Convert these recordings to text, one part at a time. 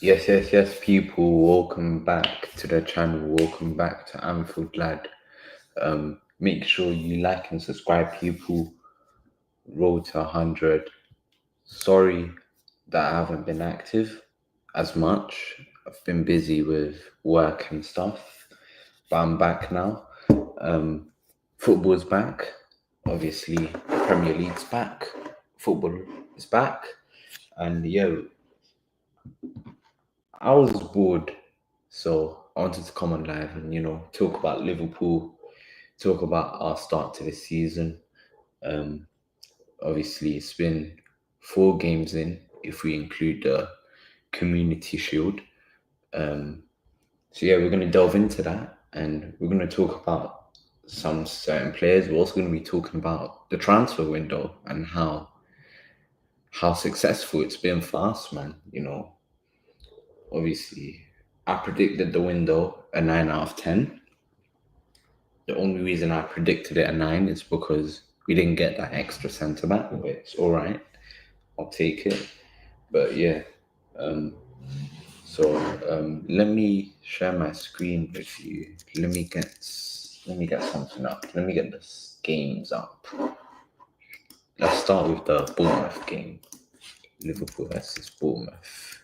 Yes, people. Welcome back to the channel. Welcome back to Anfield Lad. Make sure you like and subscribe, people. Road to 100. Sorry that I haven't been active as much. I've been busy with work and stuff, but I'm back now. Football's back. Obviously, Premier League's back. Football is back. And I was bored, so I wanted to come on live and talk about Liverpool, talk about our start to the season. Um, Obviously, it's been 4 games in if we include the Community Shield. So we're going to delve into that and we're going to talk about some certain players. We're also going to be talking about the transfer window and how successful it's been for us, man. Obviously, I predicted the window a 9 out of 10. The only reason I predicted it a 9 is because we didn't get that extra centre back, but it's all right. I'll take it. But let me share my screen with you. Let me get something up. Let me get the games up. Let's start with the Bournemouth game. Liverpool versus Bournemouth.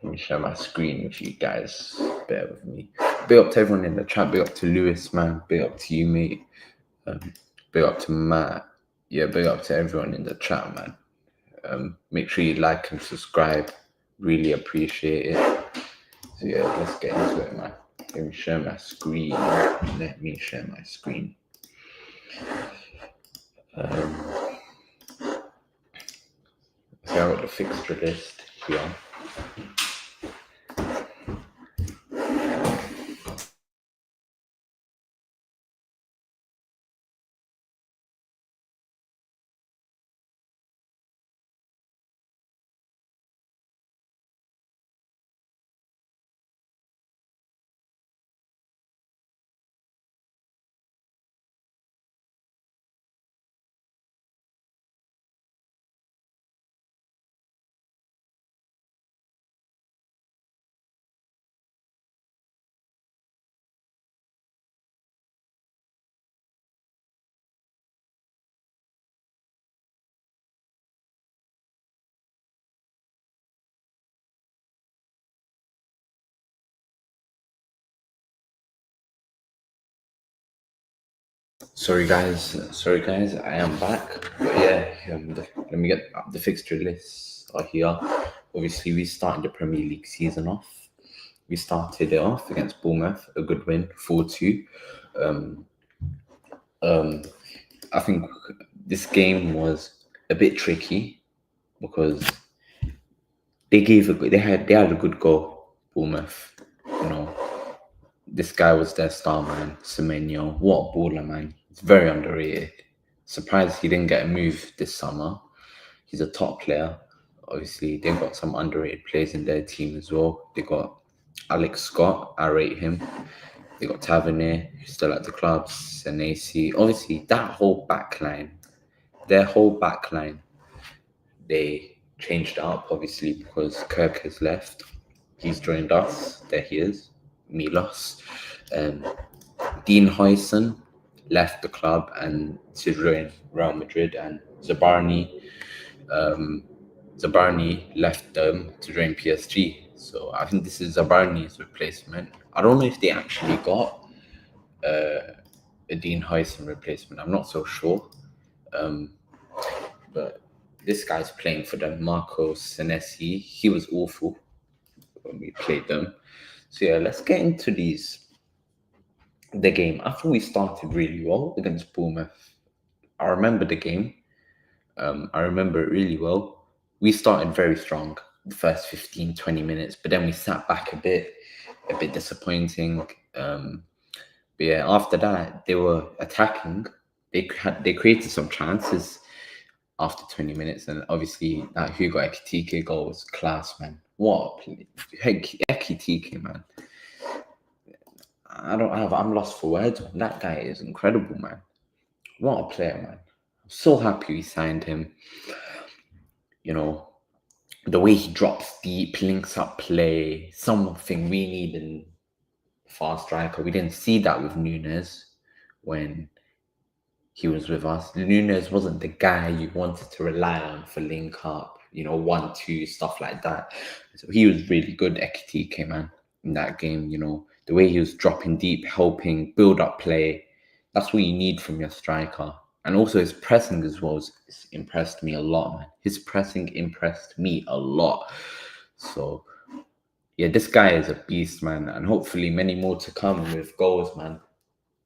Let me share my screen with you guys. Bear with me. Big up to everyone in the chat. Big up to Lewis, man. Big up to you, mate. Big up to Matt. Yeah, big up to everyone in the chat, man. Make sure you like and subscribe. Really appreciate it. So let's get into it, man. Let me share my screen. So I got the fixture list here. Sorry guys, I am back. But let me get up the fixture lists are here. Obviously, we started the Premier League season off. We started it off against Bournemouth, a good win, 4-2. I think this game was a bit tricky because they had a good goal, Bournemouth. This guy was their star man, Semenyo. What a baller, man. He's very underrated. Surprised he didn't get a move this summer. He's a top player. Obviously, they've got some underrated players in their team as well. They got Alex Scott, I rate him. They got Tavernier, who's still at the club, Senesi. Obviously, their whole backline, they changed it up, obviously, because Kirk has left. He's joined us. There he is, Milos. Dean Huyson left the club and to join Real Madrid, and Zabarni left them to join PSG. So I think this is Zabarni's replacement. I don't know if they actually got a Dean Huyson replacement. I'm not so sure. But this guy's playing for them, Marco Senesi. He was awful when we played them. So let's get into the game. I thought we started really well against Bournemouth. I remember the game. I remember it really well. We started very strong the first 15, 20 minutes, but then we sat back a bit disappointing. After that, they were attacking. They created some chances after 20 minutes, and obviously that Hugo Ekitike goal was class, man. What Ekitike, man. I'm lost for words. That guy is incredible, man. What a player, man. I'm so happy we signed him. the way he drops deep, links up play, something we need in fast striker. We didn't see that with Nunes when he was with us. Nunes wasn't the guy you wanted to rely on for link up, 1-2, stuff like that. So he was really good, Ekitike, man, in that game, the way he was dropping deep, helping, build up play. That's what you need from your striker. And also his pressing as well impressed me a lot, man. His pressing impressed me a lot. So, yeah, this guy is a beast, man. And hopefully many more to come with goals, man.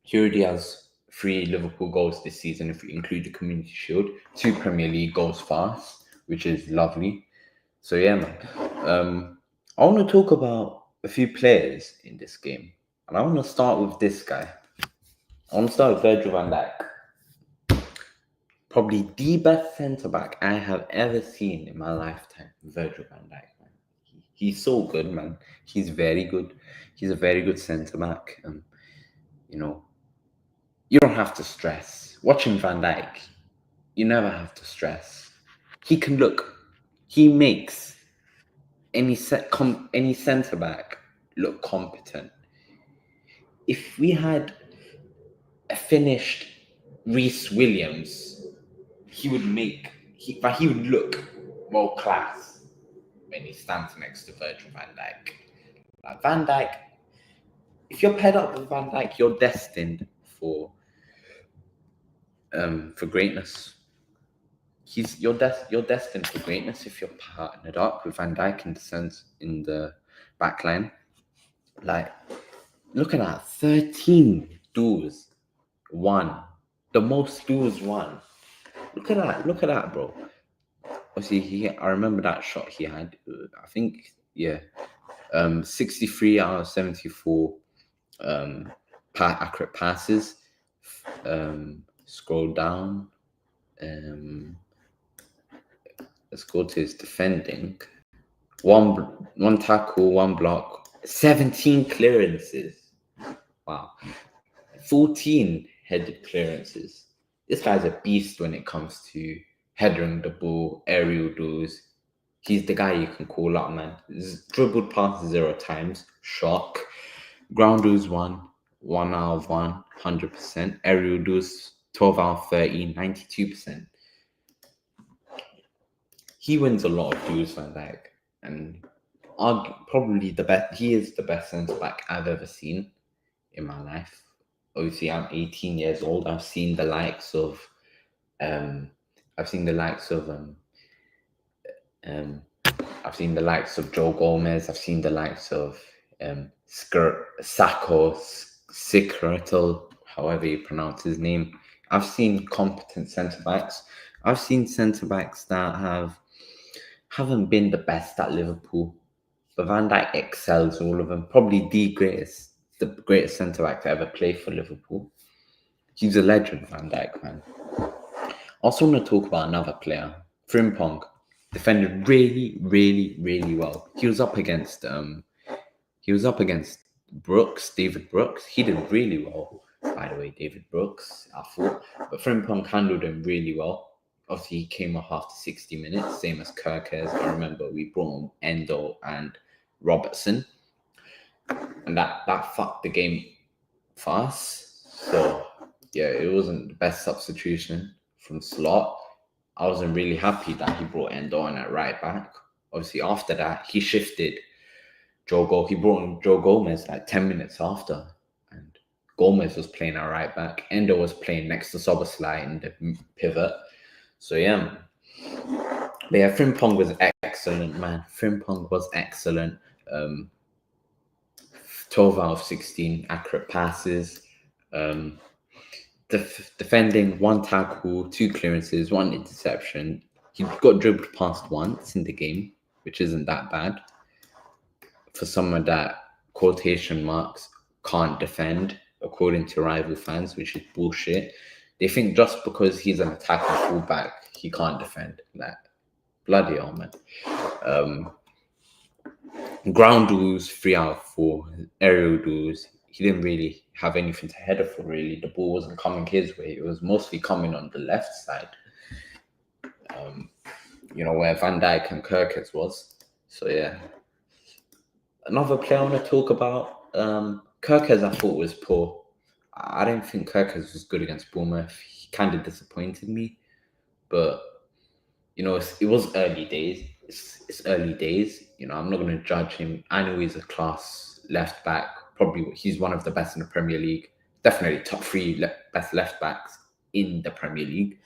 He already has 3 Liverpool goals this season, if we include the Community Shield, 2 Premier League goals for us, which is lovely. So yeah, man. I want to talk about a few players in this game, and I want to start with this guy. I want to start with Virgil van Dijk. Probably the best centre back I have ever seen in my lifetime. Virgil van Dijk, man. He's so good, man. He's very good. He's a very good centre back. You don't have to stress. Watching Van Dijk, you never have to stress. He makes any centre back look competent. If we had a finished Reece Williams, he would look world class when he stands next to Virgil van Dijk. Like Van Dijk, if you're paired up with Van Dijk, you're destined for greatness. You're destined for greatness if you're partnered up with Van Dijk in the back line. Like, look at that, 13 duels won. The most duels won. Look at that, bro. Obviously, I remember that shot he had. I think, 63 out of 74 accurate passes. Scroll down. Let's go to his defending. One tackle, 1 block, 17 clearances. Wow. 14 headed clearances. This guy's a beast when it comes to headering the ball, aerial duels. He's the guy you can call up, man. Dribbled past 0 times, shock. Ground duels 1 out of 1, 100%. Aerial duels 12 out of 13, 92%. He wins a lot of duels, Van Dijk, and probably the best. He is the best centre back I've ever seen in my life. Obviously, I'm 18 years old. I've seen the likes of Joe Gomez. I've seen the likes of Sako Sikirtel, however you pronounce his name. I've seen competent centre backs. I've seen centre backs that haven't been the best at Liverpool, but Van Dijk excels all of them. Probably the greatest centre back to ever play for Liverpool. He's a legend, Van Dijk, man. Also want to talk about another player, Frimpong. Defended really, really, really well. He was up against David Brooks. He did really well, by the way, David Brooks, I thought. But Frimpong handled him really well. Obviously, he came off after 60 minutes, same as Kirkes. I remember we brought on Endo and Robertson, and that fucked the game for us. So, yeah, it wasn't the best substitution from Slot. I wasn't really happy that he brought Endo on at right back. Obviously, after that, he shifted he brought in Joe Gomez like 10 minutes after, and Gomez was playing at right back. Endo was playing next to Szoboszlai in the pivot. So yeah, but yeah, Frimpong was excellent, man. Frimpong was excellent. 12 out of 16 accurate passes. Defending, 1 tackle, 2 clearances, 1 interception. He got dribbled past once in the game, which isn't that bad for someone that quotation marks can't defend, according to rival fans, which is bullshit. They think just because he's an attacking fullback, he can't defend. Like, bloody hell, man. Ground duels, 3 out of 4. Aerial duels, he didn't really have anything to header for, really. The ball wasn't coming his way. It was mostly coming on the left side. where Van Dijk and Kirkes was. So yeah. Another player I want to talk about, Kirkes I thought was poor. I don't think Kirkes was good against Bournemouth. He kind of disappointed me, but it was early days. It's early days. I'm not going to judge him. I know he's a class left back. Probably he's one of the best in the Premier League. Definitely top three best left backs in the Premier League.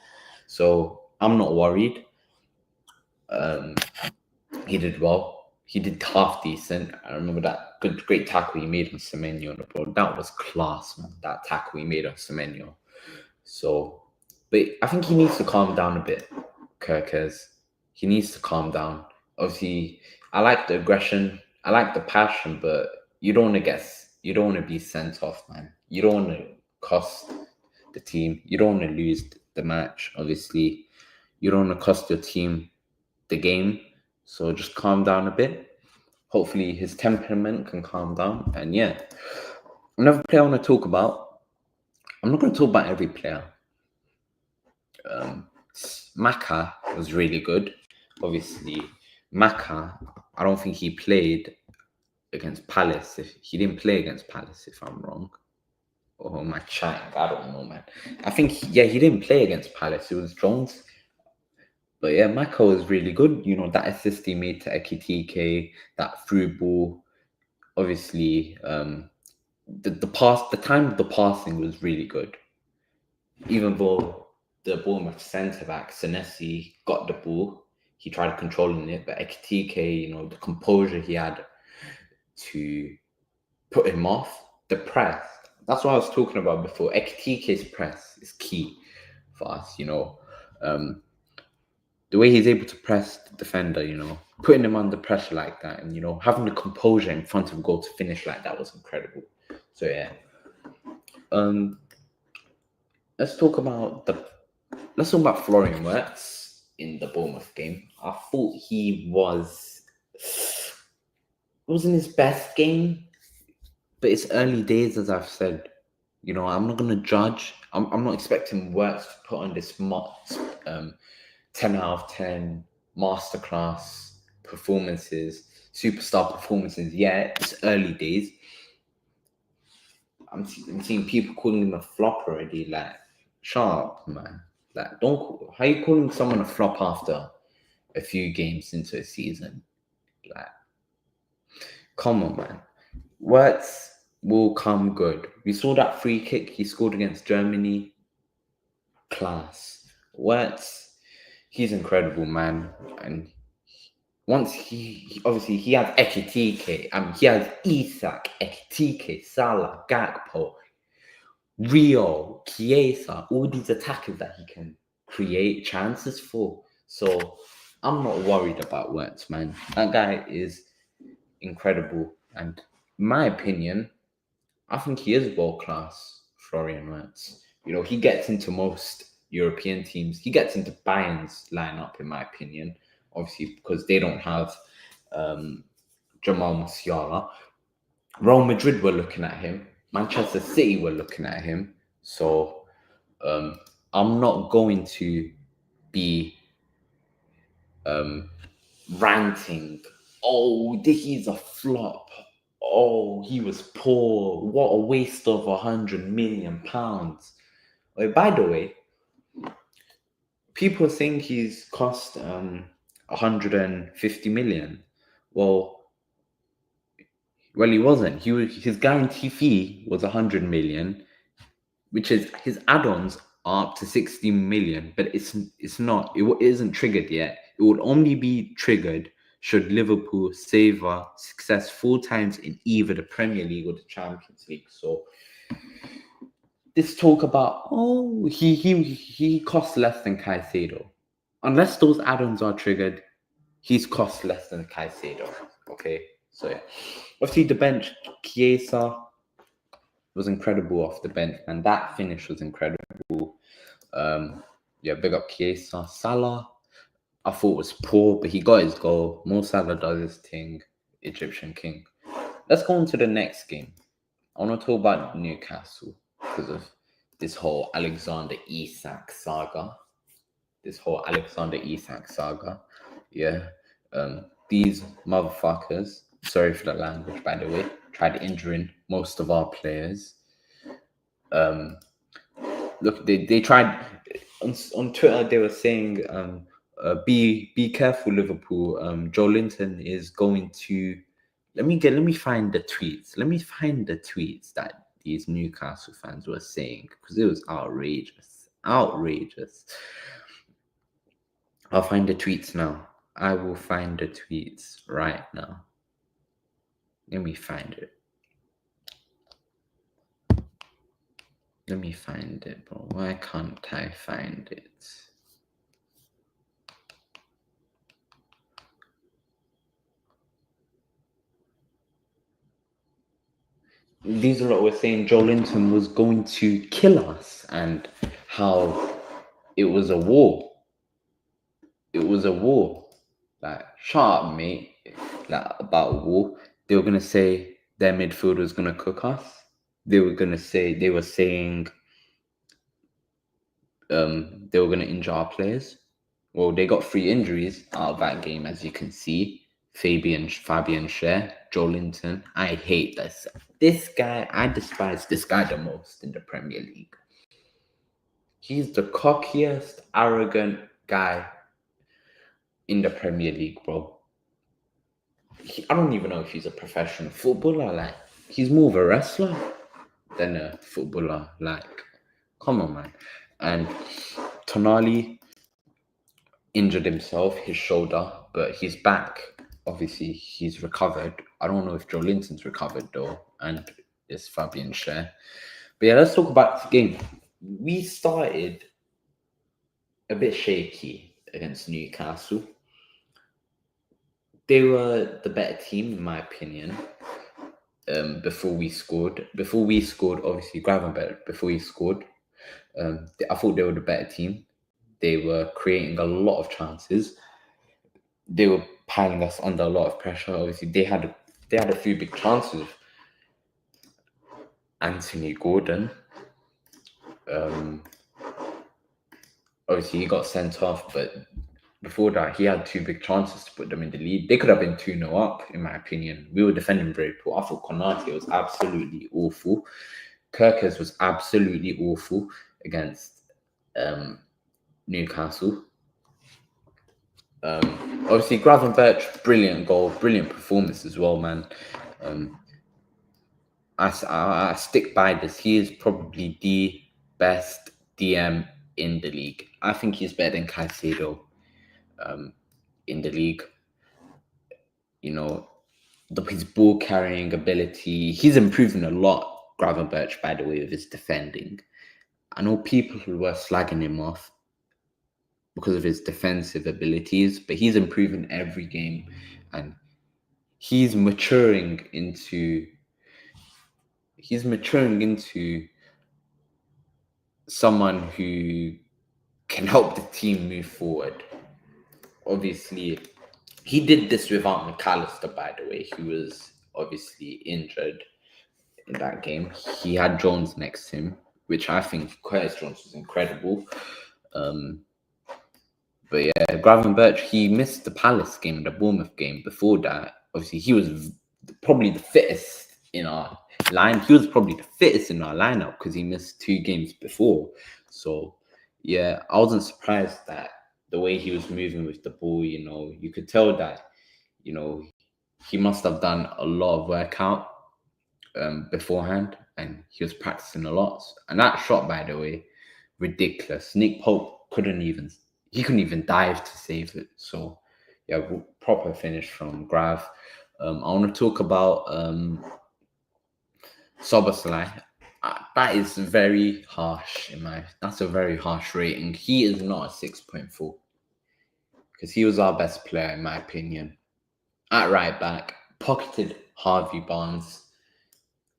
So I'm not worried. He did well. He did half decent. I remember that great tackle he made on Semenyo on the ball. That was class, man. That tackle he made on Semenyo. So, but I think he needs to calm down a bit, Kirkes. He needs to calm down. Obviously, I like the aggression. I like the passion, but you don't want to be sent off, man. You don't want to cost the team. You don't want to lose the match, obviously. You don't want to cost your team the game. So just calm down a bit. Hopefully his temperament can calm down. And yeah, another player I want to talk about. I'm not going to talk about every player. Maka was really good. Obviously, Maka, I don't think he played against Palace. If he didn't play against Palace, if I'm wrong. Or am I chatting? I don't know, man. I think, he didn't play against Palace. It was Jones. But yeah, Maka was really good. That assist he made to Ekitike, that through ball. Obviously, the time of the passing was really good. Even though the Bournemouth centre back Senesi got the ball, he tried controlling it, but Ekitike, the composure he had to put him off. The press. That's what I was talking about before. Ekitike's press is key for us. The way he's able to press the defender, putting him under pressure like that, and having the composure in front of goal to finish like that was incredible. So yeah. Let's talk about Florian Wirtz in the Bournemouth game. I thought it wasn't his best game, but it's early days, as I've said. I'm not gonna judge. I'm not expecting Wirtz to put on this 10 out of 10 masterclass performances, superstar performances. Yeah, it's early days. I'm seeing people calling him a flop already. Like, sharp, man. Like, how are you calling someone a flop after a few games into a season? Like, come on, man. Wirtz will come good. We saw that free kick he scored against Germany. Class. Wirtz, he's incredible, man. And once he obviously he has Ekitike, he has Isak, Ekitike, Salah, Gakpo, Rio, Chiesa, all these attackers that he can create chances for. So I'm not worried about Wirtz, man. That guy is incredible. And in my opinion, I think he is world class, Florian Wirtz. He gets into most European teams. He gets into Bayern's lineup, in my opinion, obviously because they don't have Jamal Musiala. Real Madrid were looking at him. Manchester City were looking at him. So I'm not going to be ranting, oh, he's a flop. Oh, he was poor. What a waste of £100 million. By the way, people think he's cost 150 million. Well, he wasn't. His guarantee fee was 100 million, which is his add-ons are up to 60 million, but it's not. It isn't triggered yet. It would only be triggered should Liverpool savor success 4 times in either the Premier League or the Champions League. So this talk about he costs less than Caicedo, unless those add-ons are triggered, he's cost less than Caicedo. Okay, so yeah, obviously the bench, Chiesa was incredible off the bench, and that finish was incredible. Big up Chiesa. Salah, I thought was poor, but he got his goal. Mo Salah does his thing. Egyptian king. Let's go on to the next game. I want to talk about Newcastle because of this whole Alexander Isak saga. this whole Alexander Isak saga. Yeah. These motherfuckers, sorry for the language by the way, tried injuring most of our players. Look, they tried on Twitter. They were saying, be careful, Liverpool. Joe Linton is going to. Let me find the tweets. Let me find the tweets that these Newcastle fans were saying because it was outrageous, outrageous. I'll find the tweets now. I will find the tweets right now. Let me find it. Let me find it, bro. Why can't I find it? These lot were saying Joe Linton was going to kill us and how it was a war. It was a war. Like, shut up, mate. Like, about war. They were going to say their midfield was going to cook us. They were saying they were going to injure our players. Well, they got 3 injuries out of that game, as you can see. Fabian Schär, Joe Linton. I hate this. This guy, I despise this guy the most in the Premier League. He's the cockiest, arrogant guy in the Premier League, bro. I don't even know if he's a professional footballer. Like, he's more of a wrestler than a footballer. Like, come on, man. And Tonali injured himself, his shoulder, but he's back. Obviously, he's recovered. I don't know if Joe Linton's recovered, though, and it's Fabian Schär. But yeah, let's talk about this game. We started a bit shaky against Newcastle. They were the better team, in my opinion. Before we scored, obviously Gravenberch. Before he scored, I thought they were the better team. They were creating a lot of chances. They were piling us under a lot of pressure. Obviously, they had a few big chances. Anthony Gordon. Obviously, he got sent off, but before that, he had 2 big chances to put them in the lead. They could have been 2-0 up, in my opinion. We were defending very poor. I thought Konate was absolutely awful. Kirkers was absolutely awful against Newcastle. Obviously, Gravenberch, brilliant goal, brilliant performance as well, man. I stick by this. He is probably the best DM in the league. I think he's better than Caicedo in the league. You know, his ball carrying ability. He's improving a lot, Gravenberch, by the way, with his defending. I know people who were slagging him off because of his defensive abilities, but he's improving every game and he's maturing into someone who can help the team move forward. Obviously, he did this without McAllister, by the way. He was obviously injured in that game. He had Jones next to him, which I think Curtis Jones was incredible. But yeah, Gravenberch, he missed the Palace game, the Bournemouth game. Before that, obviously, he was probably the fittest in our line. He was probably the fittest in our lineup because he missed 2 games before. So yeah, I wasn't surprised that the way he was moving with the ball, you could tell that, he must have done a lot of workout beforehand and he was practicing a lot. And that shot, by the way, ridiculous. Nick Pope couldn't even dive to save it. So yeah, proper finish from Grav. I want to talk about Soboslai. That is very harsh that's a very harsh rating. He is not a 6.4 because he was our best player, in my opinion. At right back, pocketed Harvey Barnes.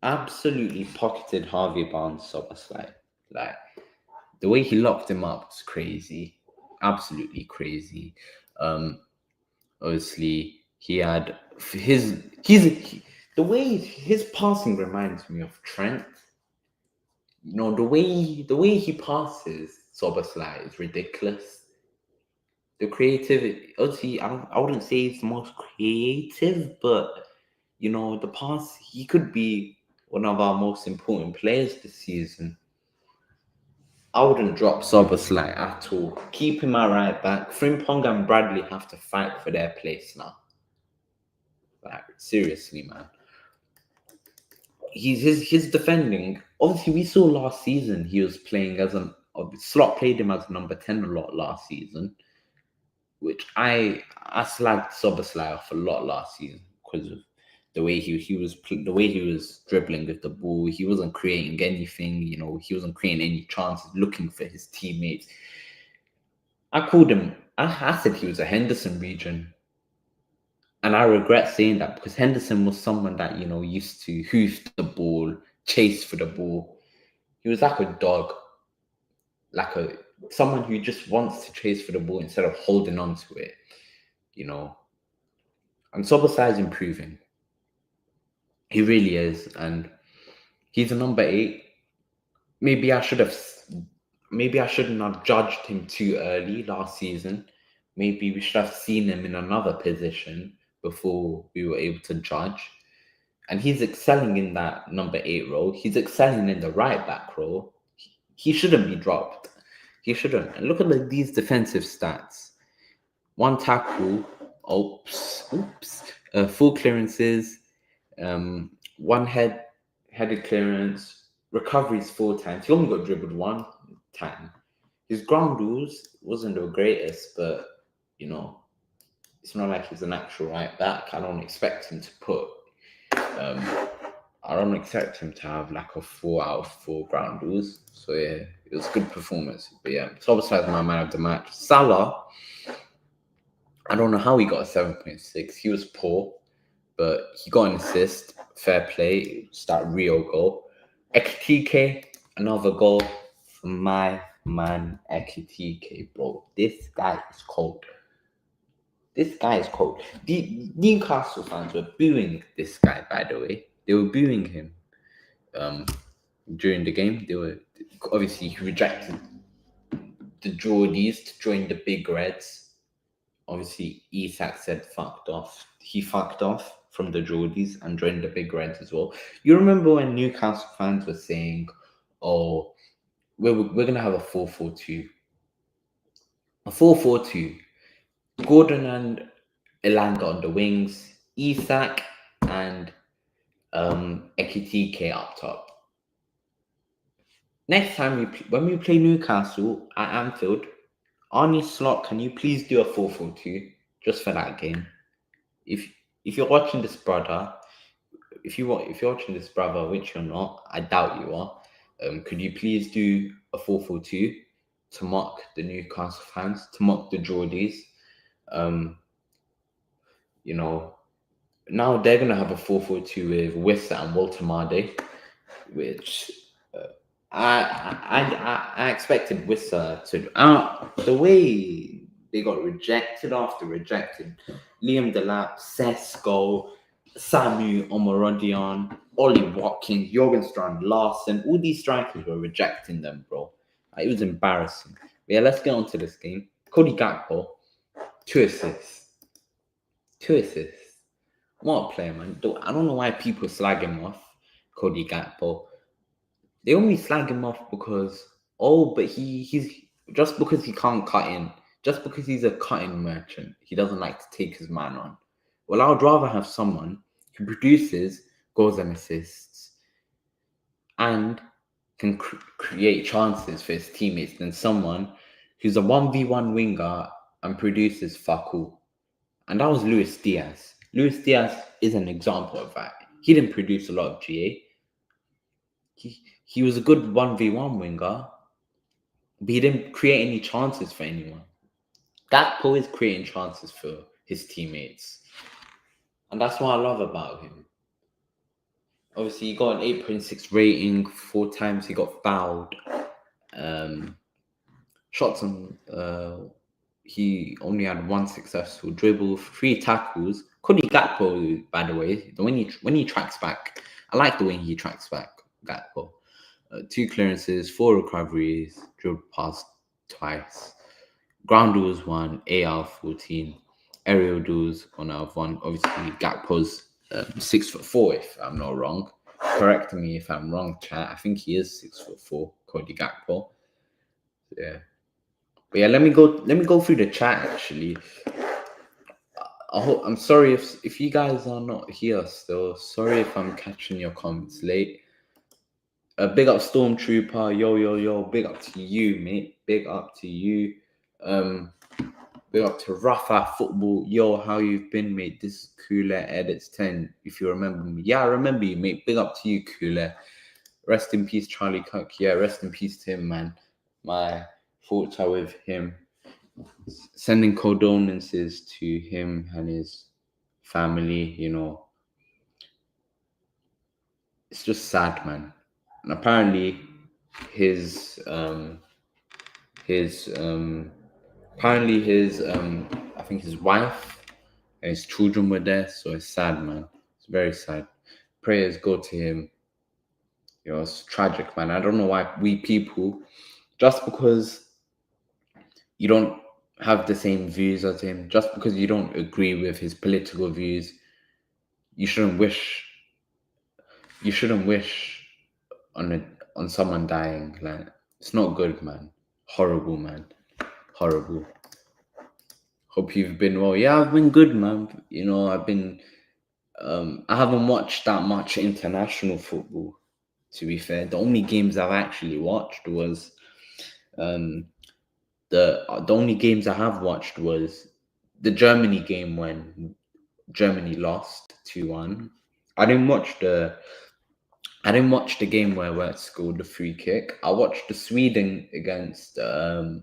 Absolutely pocketed Harvey Barnes, Soboslai. Like, the way he locked him up was crazy. Absolutely crazy. Obviously, he had the way his passing reminds me of Trent. The way he passes Soboslai is ridiculous. The creativity, obviously, I wouldn't say he's the most creative, but the pass, he could be one of our most important players this season. I wouldn't drop Soboslai at all. Keep him at right back. Frimpong and Bradley have to fight for their place now. Like, seriously, man. His defending. Obviously, we saw last season he was playing as Slot played him as number 10 a lot last season, which I slagged Soboslai off a lot last season because of the way the way he was dribbling with the ball. He wasn't creating anything. He wasn't creating any chances, looking for his teammates. I called him. I said he was a Henderson region, and I regret saying that because Henderson was someone that used to hoof the ball, chase for the ball. He was like a dog, like someone who just wants to chase for the ball instead of holding on to it. And Soboslai is improving. He really is, and he's a number 8. Maybe I shouldn't have judged him too early last season. Maybe we should have seen him in another position before we were able to judge. And he's excelling in that number 8 role. He's excelling in the right back role. He shouldn't be dropped. He shouldn't. And look at these defensive stats. 1 tackle, oops, 4 clearances, 1 headed clearance, recoveries 4 times. He only got dribbled 1 time. His ground rules wasn't the greatest, but it's not like he's an actual right back. I don't expect him to have like a 4 out of 4 ground rules. So yeah, it was a good performance. But yeah, Soboslai is my man of the match. Salah, I don't know how he got a 7.6. He was poor, but he got an assist. Fair play. It's that Rio goal. Ekitike, another goal from my man Ekitike, bro. This guy is cold. The Newcastle fans were booing this guy, by the way. They were booing him during the game. They were obviously he rejected the Geordies to join the Big Reds. Obviously, Isak said fucked off. He fucked off from the Geordies and joined the Big Reds as well. You remember when Newcastle fans were saying, "Oh, we're gonna have a 4-4-2, a 4-4-2. Gordon and Elanga on the wings, Isak and Ekitike up top." Next time when we play Newcastle at Anfield, Arnie Slot, can you please do a 4-4-2 just for that game? If you're watching this, brother, if you're watching this, brother, which you're not, I doubt you are. Could you please do a 4-4-2 to mock the Newcastle fans, to mock the Geordies? Now they're gonna have a 4-4-2 with Wissa and Walter Marde, which I expected Wissa to. The way they got rejected after rejected, Liam Delap, Sesko, Samu Omorodion, Ollie Watkins, Jorgen Strand Larsen, all these strikers were rejecting them, bro. It was embarrassing. But yeah, let's get on to this game. Cody Gakpo, 2 assists. 2 assists. What a player, man. I don't know why people slag him off, Cody Gakpo. They only slag him off because, but he's just because he can't cut in, just because he's a cutting merchant, he doesn't like to take his man on. Well, I would rather have someone who produces goals and assists and can create chances for his teammates than someone who's a 1v1 winger and produces fuck all. And that was Luis Diaz. Luis Diaz is an example of that. He didn't produce a lot of GA. He was a good 1v1 winger, but he didn't create any chances for anyone. Gakpo is creating chances for his teammates. And that's what I love about him. Obviously, he got an 8.6 rating. 4 times he got fouled. Shots on... he only had 1 successful dribble, 3 tackles. Cody Gakpo, by the way, when he tracks back, I like the way he tracks back, Gakpo. 2 clearances, 4 recoveries, dribbled past twice. ground duels 1, AR 14, aerial duels 1 out of 1. Obviously, Gakpo's 6'4", if I'm not wrong. Correct me if I'm wrong, chat. I think he is 6'4", Cody Gakpo. Yeah. But yeah, let me go through the chat actually. I'm sorry if you guys are not here still. Sorry if I'm catching your comments late. Big up Stormtrooper, yo. Big up to you, mate. Big up to you. Big up to Rafa Football. Yo, how you've been, mate? This is Cooler Edits 10. If you remember me, yeah, I remember you, mate. Big up to you, Cooler. Rest in peace, Charlie Cook. Yeah, rest in peace to him, man. My thoughts are with him. Sending condolences to him and his family. It's just sad, man. And apparently, his his apparently his I think his wife and his children were there, so it's sad, man. It's very sad. Prayers go to him. It's tragic, man. I don't know why we people, just because you don't have the same views as him, just because you don't agree with his political views, you shouldn't wish on someone dying. Like, it's not good, man. Horrible, man. Horrible. Hope you've been well. Yeah, I've been good, man. I haven't watched that much international football, to be fair. The only games I've actually watched was the only games I have watched was the Germany game when Germany lost 2-1. I didn't watch the game where Wirtz scored the free kick. I watched the Sweden against who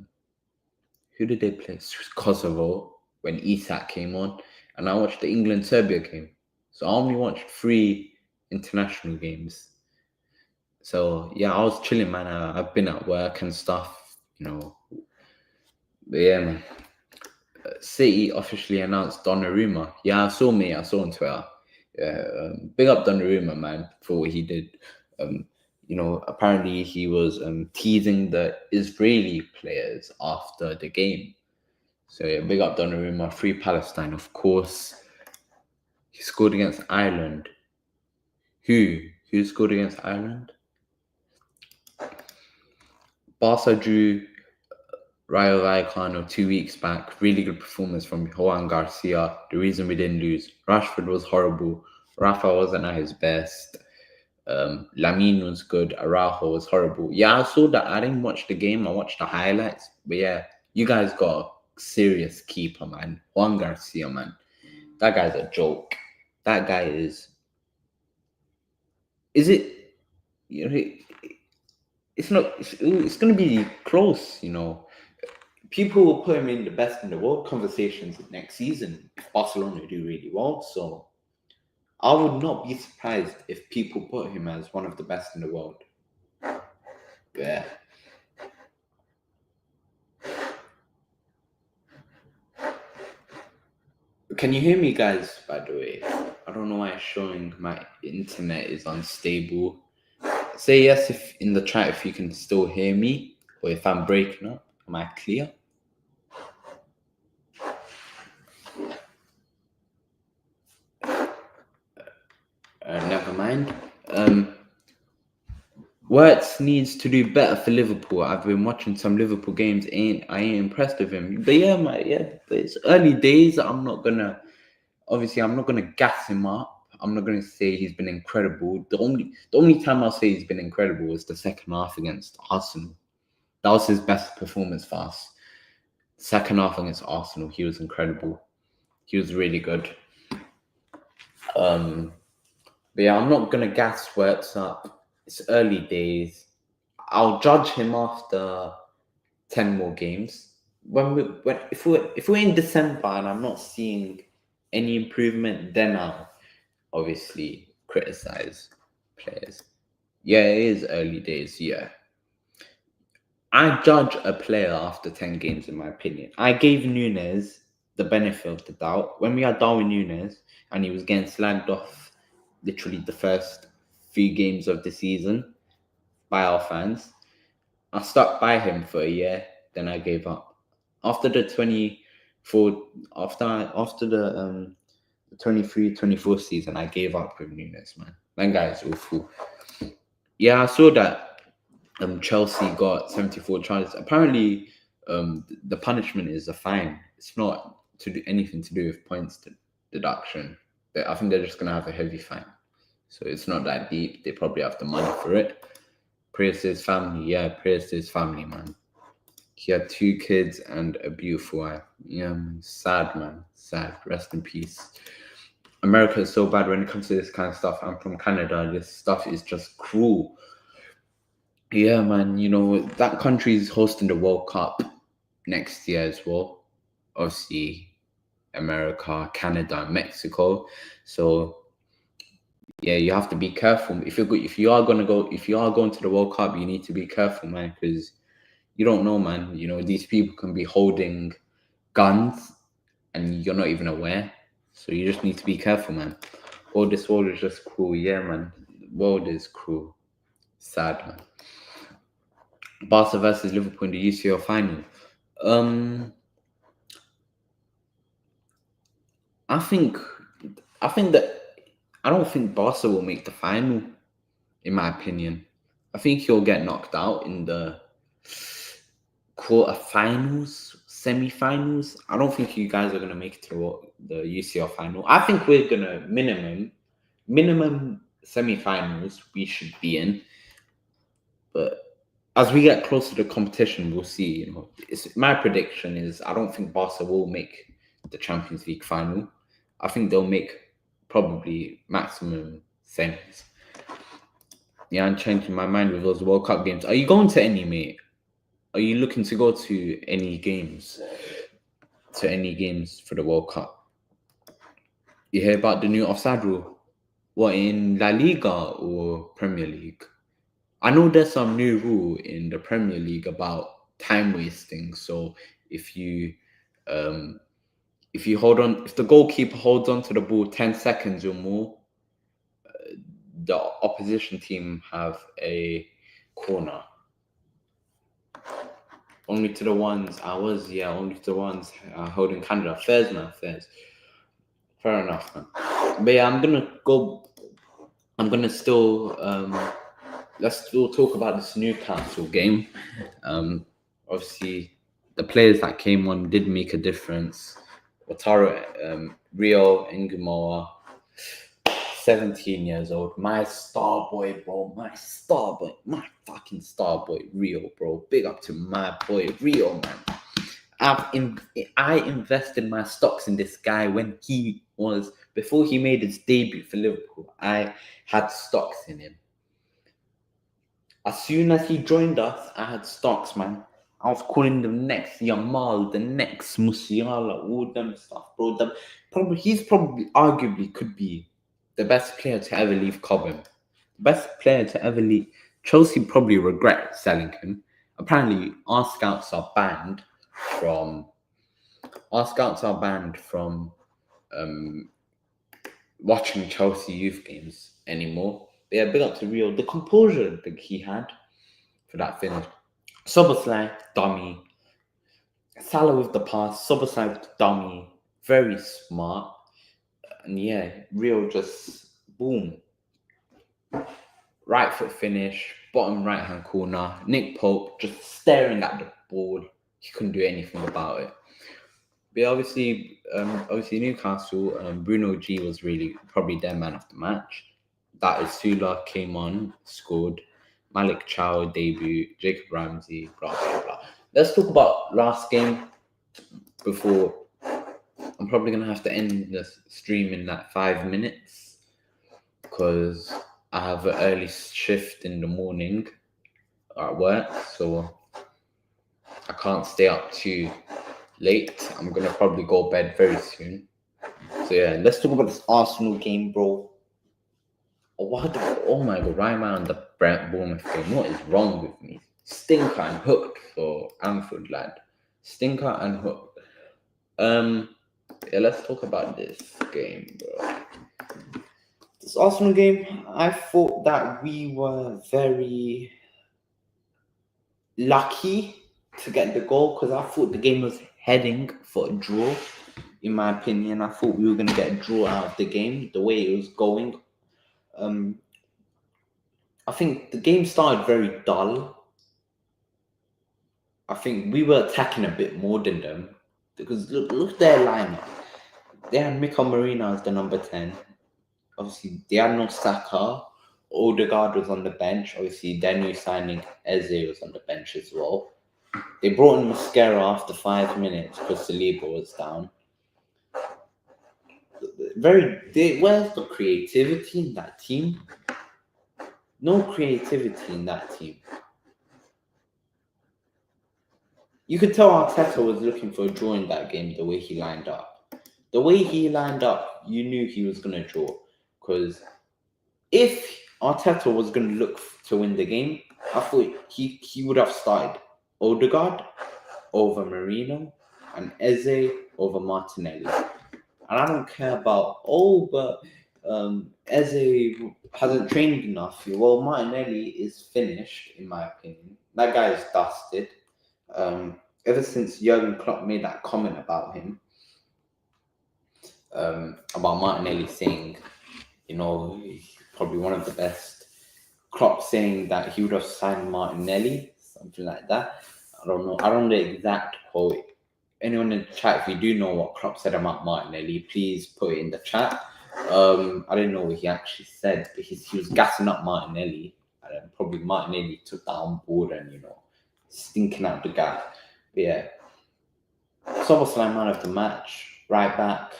did they play? Kosovo, when Isak came on, and I watched the England Serbia game. So I only watched 3 international games. So yeah, I was chilling, man. I've been at work and stuff. But yeah, man. City officially announced Donnarumma. Yeah, I saw on Twitter. Yeah, big up Donnarumma, man, for what he did. Apparently he was teasing the Israeli players after the game. So yeah, big up Donnarumma. Free Palestine, of course. He scored against Ireland. Who scored against Ireland? Barca drew Rayo Vallecano 2 weeks back. Really good performance from Juan Garcia. The reason we didn't lose. Rashford was horrible. Rafa wasn't at his best. Lamine was good. Araujo was horrible. Yeah, I saw that. I didn't watch the game. I watched the highlights. But yeah, you guys got a serious keeper, man. Juan Garcia, man. That guy's a joke. That guy is. Is it? It's not. It's going to be close. People will put him in the best in the world conversations next season if Barcelona do really well. So I would not be surprised if people put him as one of the best in the world. Yeah. Can you hear me, guys, by the way? I don't know why it's showing my internet is unstable. Say yes if in the chat if you can still hear me, or if I'm breaking up. Am I clear? Never mind. Wirtz needs to do better for Liverpool. I've been watching some Liverpool games. I ain't impressed with him. But yeah, but it's early days. I'm not gonna gas him up. I'm not gonna say he's been incredible. The only time I'll say he's been incredible was the second half against Arsenal. That was his best performance for us. Second half against Arsenal, he was incredible. He was really good. But yeah, I'm not gonna gas Wirtz up. It's early days. I'll judge him after 10 more games. If we're in December and I'm not seeing any improvement, then I'll obviously criticize players. Yeah, it is early days. Yeah, I judge a player after 10 games, in my opinion. I gave Nunes the benefit of the doubt when we had Darwin Nunes and he was getting slagged off literally the first few games of the season by our fans. I stuck by him for a year, then I gave up. after the 24, after the 23-24 season, I gave up with Nunes, man. That guy's awful. Yeah, I saw that Chelsea got 74 charges. Apparently, the punishment is a fine. It's not to do anything to do with points deduction. I think they're just gonna have a heavy fine, so it's not that deep. They probably have the money for it. Prayers to his family, yeah. Prayers to his family, man. He had 2 kids and a beautiful wife. Yeah, man. Sad, man. Sad. Rest in peace. America is so bad when it comes to this kind of stuff. I'm from Canada. This stuff is just cruel. Yeah, man. You know, that country is hosting the World Cup next year as well. Obviously, America, Canada, Mexico. So yeah, you have to be careful. If you are going to the World Cup, you need to be careful, man, because you don't know, man. You know, these people can be holding guns and you're not even aware. So you just need to be careful, man. Oh, this world is just cruel. Yeah, man. The world is cruel. Sad, man. Barca versus Liverpool in the UCL final. I think that I don't think Barca will make the final, in my opinion. I think he'll get knocked out in the quarterfinals, semi-finals. I don't think you guys are gonna make it to the UCL final. I think we're gonna minimum semi-finals we should be in. But as we get closer to the competition, we'll see. You know, my prediction is I don't think Barca will make the Champions League final. I think they'll make probably maximum semis. Yeah, I'm changing my mind with those World Cup games. Are you going to any, mate? Are you looking to go to any games? To any games for the World Cup? You hear about the new offside rule? What, in La Liga or Premier League? I know there's some new rule in the Premier League about time wasting. So if the goalkeeper holds on to the ball 10 seconds or more, the opposition team have a corner. Only to the ones holding Canada. Fairs, man, fairs. Fair enough, man. But yeah, let's still talk about this Newcastle game. Obviously, the players that came on did make a difference. Wataru, Rio Ngumoa, 17 years old. My star boy, bro. My fucking star boy, Rio, bro. Big up to my boy, Rio, man. I invested my stocks in this guy before he made his debut for Liverpool. I had stocks in him. As soon as he joined us, I had stocks, man. I was calling the next Yamal, the next Musiala, all them stuff, bro. He's probably arguably could be the best player to ever leave Cobham. The best player to ever leave. Chelsea probably regret selling him. Apparently, our scouts are banned from watching Chelsea youth games anymore. But yeah, big up to Rio. The composure that he had for that finish. Szoboszlai, dummy. Salah with the pass. Szoboszlai with the dummy. Very smart. And yeah, Rio just boom. Right foot finish. Bottom right hand corner. Nick Pope just staring at the ball. He couldn't do anything about it. But obviously Newcastle, Bruno G was really probably their man of the match. That is Sula came on, scored. Malik Chow debut, Jacob Ramsey, blah blah blah. Let's talk about last game before I'm probably gonna have to end the stream in like 5 minutes because I have an early shift in the morning at work, so I can't stay up too late. I'm gonna probably go bed very soon. So yeah, let's talk about this Arsenal game, bro. Oh my god, right now on the Bournemouth game. What is wrong with me? Stinker and hooked for Anfield, lad. Stinker and hooked. Yeah, let's talk about this game, bro. This Arsenal game, I thought that we were very lucky to get the goal because I thought the game was heading for a draw. In my opinion, I thought we were going to get a draw out of the game, the way it was going. I think the game started very dull. I think we were attacking a bit more than them. Because look at their lineup. They had Mikel Marino as the number 10. Obviously, they had no Saka. Odegaard was on the bench. Obviously, their new signing, Eze, was on the bench as well. They brought in Mascara after 5 minutes because Saliba was down. Where's the creativity in that team? No creativity in that team. You could tell Arteta was looking for a draw in that game, the way he lined up. The way he lined up, you knew he was going to draw. Because if Arteta was going to look to win the game, I thought he would have started Odegaard over Marino and Eze over Martinelli. And I don't care about, but Eze hasn't trained enough. Well, Martinelli is finished, in my opinion. That guy is dusted. Ever since Jurgen Klopp made that comment about him, about Martinelli saying, he's probably one of the best. Klopp saying that he would have signed Martinelli, something like that. I don't know. I don't know the exact quote. Anyone in the chat, if you do know what Klopp said about Martinelli, please put it in the chat. I didn't know what he actually said, but he was gassing up Martinelli. And probably Martinelli took that on board and, stinking out the guy. But yeah, Szoboszlai man of the match, right back.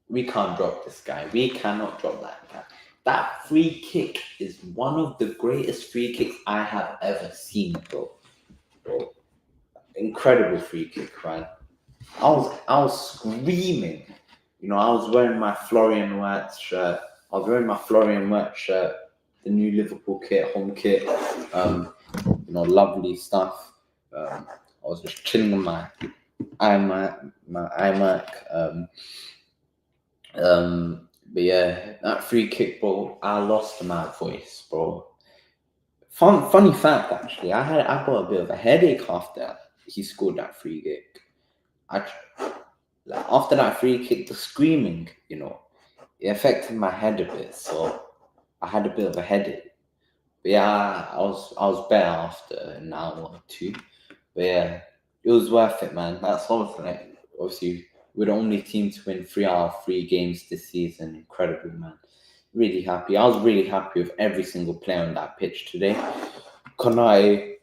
We can't drop this guy. We cannot drop that guy. That free kick is one of the greatest free kicks I have ever seen, bro. Incredible free kick, man. I was screaming. I was wearing my Florian Wirtz shirt. The new Liverpool kit, home kit. Lovely stuff. I was just chilling on my iMac. But yeah, that free kick, bro, I lost my voice, bro. Funny fact, actually, I got a bit of a headache after he scored that free kick. After that free kick, the screaming, it affected my head a bit, so I had a bit of a headache. But yeah, I was better after an hour or two. But yeah, it was worth it, man. That's something. Obviously, we're the only team to win 3 out of 3 games this season. Incredible, man. Really happy. I was really happy with every single player on that pitch today. Konate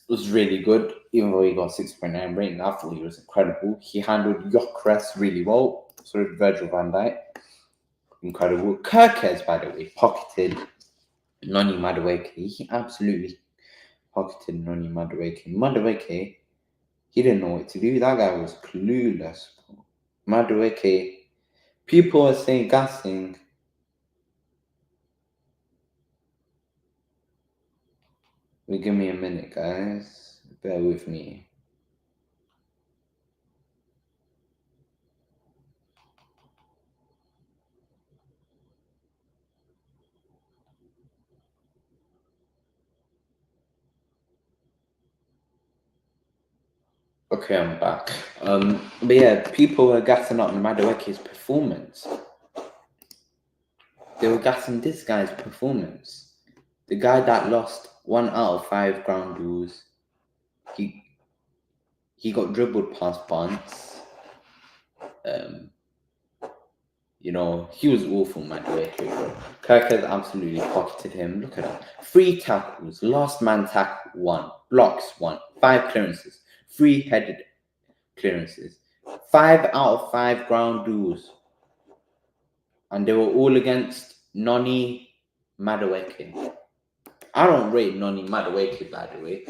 was really good, even though he got 6.9 rating. I thought he was incredible. He handled Gyökeres really well. So did Virgil van Dijk. Incredible. Kirkes, by the way, pocketed Noni Madueke. He absolutely pocketed Noni Madueke. Madueke, he didn't know what to do. That guy was clueless. Madueke, people are saying gassing. Give me a minute, guys. Bear with me. Okay, I'm back. But yeah, people were gassing up Madueke's performance. They were gassing this guy's performance. The guy that lost 1 out of 5 ground duels. He got dribbled past Bunce. He was awful, Madueke, bro. Kirkes absolutely pocketed him. Look at that. 3 tackles, last man tackle 1, blocks 1, 5 clearances, 3 headed clearances, 5 out of 5 ground duels. And they were all against Noni Madueke. I don't rate Noni Madueke, by the way.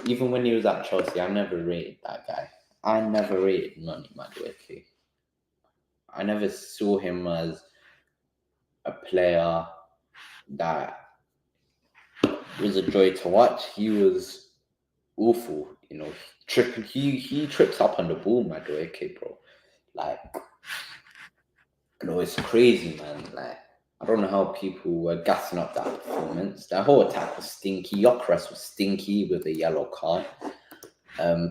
Even when he was at Chelsea, I never rated that guy. I never rated Noni Madueke. I never saw him as a player that was a joy to watch. He was awful, he trips up on the ball, Madueke, bro. It's crazy, man. I don't know how people were gassing up that performance. That whole attack was stinky. Gyökeres was stinky with a yellow card.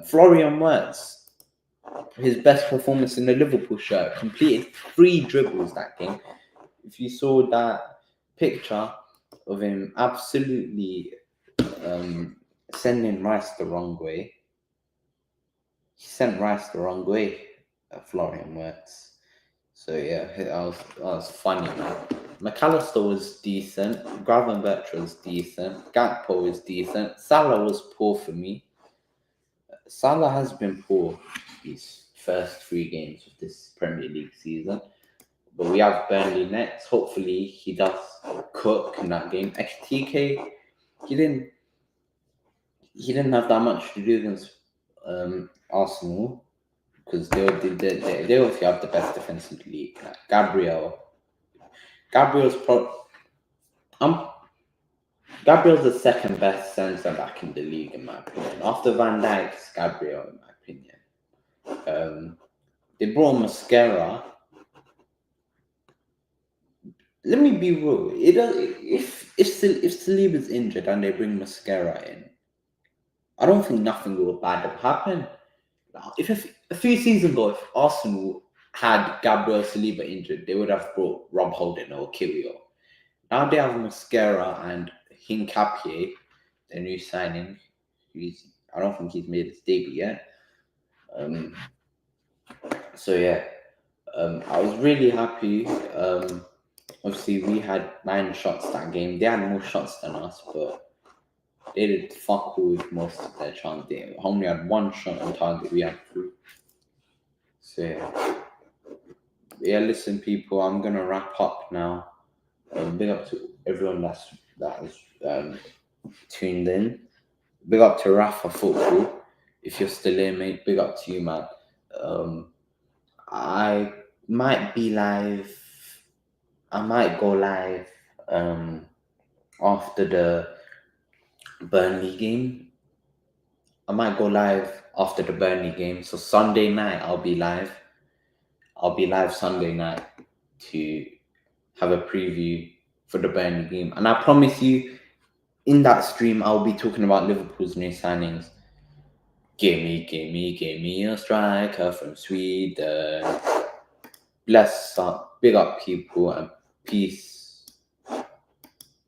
Florian Wirtz, his best performance in the Liverpool shirt. Completed 3 dribbles that game. If you saw that picture of him absolutely sending Rice the wrong way. He sent Rice the wrong way, Florian Wirtz. So yeah, that was funny, man. McAllister was decent. Gravenberch was decent. Gakpo was decent. Salah was poor for me. Salah has been poor these first 3 games of this Premier League season. But we have Burnley next. Hopefully he does cook in that game. XTK, he didn't have that much to do against Arsenal because they obviously have the best defense in the league. Like Gabriel's Gabriel's the second best centre back in the league in my opinion. After Van Dijk, it's Gabriel in my opinion. They brought Mascara. Let me be real. If Saliba's injured and they bring Mascara in, I don't think nothing will bad will happen. If a few seasons ago, if Arsenal had Gabriel Saliba injured, they would have brought Rob Holding or Kiwior. Now they have Mascara and Hincapié, the new signing. I don't think he's made his debut yet. So yeah, I was really happy. Obviously, we had 9 shots that game. They had more shots than us, but they did fuck all with most of their chance. They only had 1 shot on target. We had 3. So yeah, listen, people. I'm gonna wrap up now. Big up to everyone that has tuned in. Big up to Rafa Football. If you're still in, mate, big up to you, man. I might be live. I might go live after the Burnley game. I might go live after the Burnley game. So Sunday night, I'll be live. I'll be live Sunday night to have a preview for the Burnley game. And I promise you, in that stream, I'll be talking about Liverpool's new signings. Give me a striker from Sweden. Bless up, big up people, and peace.